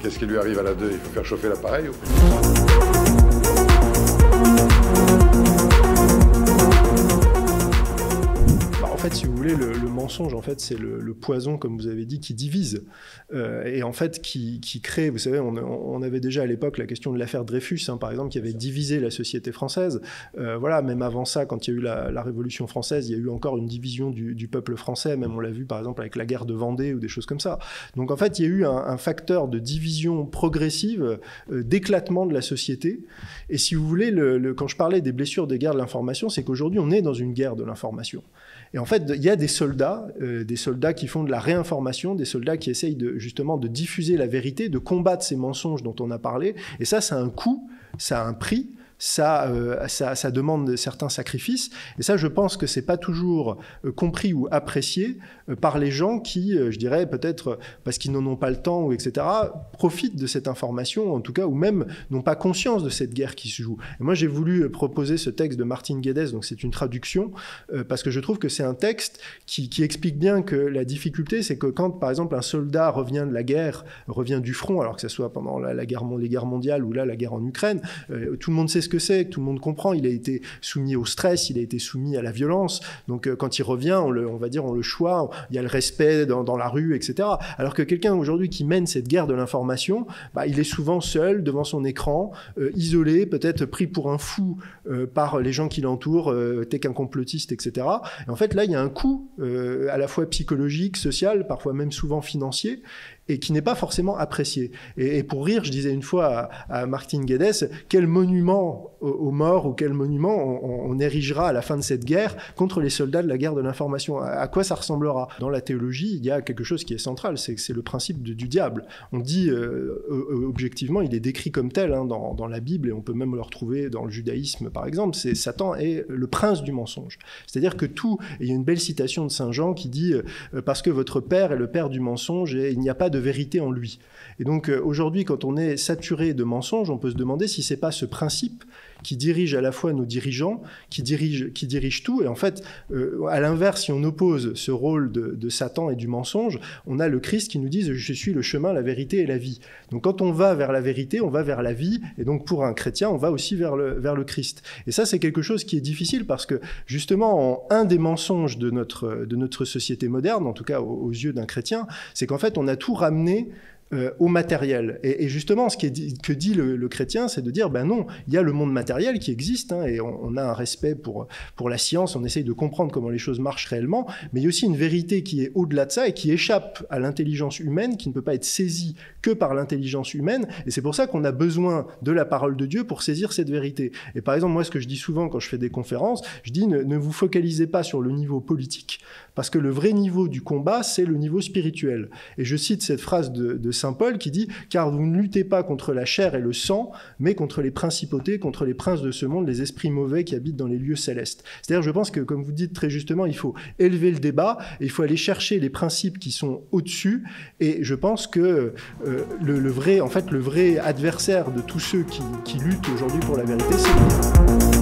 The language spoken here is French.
Qu'est-ce qui lui arrive à la 2? Il faut faire chauffer l'appareil ou... En fait, si vous voulez, le mensonge, en fait, c'est le poison, comme vous avez dit, qui divise et en fait qui crée. Vous savez, on avait déjà à l'époque la question de l'affaire Dreyfus, hein, par exemple, qui avait divisé la société française. Voilà, même avant ça, quand il y a eu la Révolution française, il y a eu encore une division du peuple français. Même on l'a vu, par exemple, avec la guerre de Vendée ou des choses comme ça. Donc, en fait, il y a eu un facteur de division progressive, d'éclatement de la société. Et si vous voulez, quand je parlais des blessures des guerres de l'information, c'est qu'aujourd'hui, on est dans une guerre de l'information. Et en fait, il y a des soldats qui font de la réinformation, des soldats qui essayent justement de diffuser la vérité, de combattre ces mensonges dont on a parlé. Et ça a un coût, ça a un prix. Ça demande certains sacrifices. Et ça, je pense que c'est pas toujours compris ou apprécié par les gens qui, je dirais, peut-être parce qu'ils n'en ont pas le temps, ou etc., profitent de cette information, en tout cas, ou même n'ont pas conscience de cette guerre qui se joue. Et moi, j'ai voulu proposer ce texte de Martin Guedes, donc c'est une traduction, parce que je trouve que c'est un texte qui explique bien que la difficulté, c'est que quand, par exemple, un soldat revient de la guerre, revient du front, alors que ce soit pendant les guerres mondiales ou là, la guerre en Ukraine, tout le monde sait ce que c'est, tout le monde comprend, il a été soumis au stress, il a été soumis à la violence, donc quand il revient, on le choix, il y a le respect dans la rue, etc. Alors que quelqu'un aujourd'hui qui mène cette guerre de l'information, il est souvent seul devant son écran, isolé, peut-être pris pour un fou par les gens qui l'entourent, t'es qu'un complotiste, etc. Et en fait là, il y a un coût à la fois psychologique, social, parfois même souvent financier, et qui n'est pas forcément apprécié. Et pour rire, je disais une fois à Martin Guedes, quel monument aux morts ou quel monument on érigera à la fin de cette guerre contre les soldats de la guerre de l'information? À quoi ça ressemblera? Dans la théologie, il y a quelque chose qui est central, c'est le principe du diable. On dit, objectivement, il est décrit comme tel dans la Bible, et on peut même le retrouver dans le judaïsme, par exemple, c'est Satan est le prince du mensonge. C'est-à-dire que tout, et il y a une belle citation de Saint Jean qui dit « Parce que votre père est le père du mensonge, et il n'y a pas de vérité en lui ». Et donc aujourd'hui, quand on est saturé de mensonges, on peut se demander si c'est pas ce principe qui dirige à la fois nos dirigeants, qui dirige tout. Et en fait, à l'inverse, si on oppose ce rôle de Satan et du mensonge, on a le Christ qui nous dit « Je suis le chemin, la vérité et la vie ». Donc quand on va vers la vérité, on va vers la vie. Et donc pour un chrétien, on va aussi vers le Christ. Et ça, c'est quelque chose qui est difficile parce que justement, un des mensonges de notre société moderne, en tout cas aux yeux d'un chrétien, c'est qu'en fait, on a tout ramené au matériel. Et justement, que dit le chrétien, c'est de dire, ben non, il y a le monde matériel qui existe, et on a un respect pour la science, on essaye de comprendre comment les choses marchent réellement, mais il y a aussi une vérité qui est au-delà de ça et qui échappe à l'intelligence humaine, qui ne peut pas être saisie que par l'intelligence humaine, et c'est pour ça qu'on a besoin de la parole de Dieu pour saisir cette vérité. Et par exemple, moi, ce que je dis souvent quand je fais des conférences, je dis, ne vous focalisez pas sur le niveau politique, parce que le vrai niveau du combat, c'est le niveau spirituel. Et je cite cette phrase de Saint Paul qui dit « Car vous ne luttez pas contre la chair et le sang, mais contre les principautés, contre les princes de ce monde, les esprits mauvais qui habitent dans les lieux célestes. » C'est-à-dire, je pense que, comme vous dites très justement, il faut élever le débat, et il faut aller chercher les principes qui sont au-dessus, et je pense que le vrai adversaire de tous ceux qui luttent aujourd'hui pour la vérité, c'est le diable.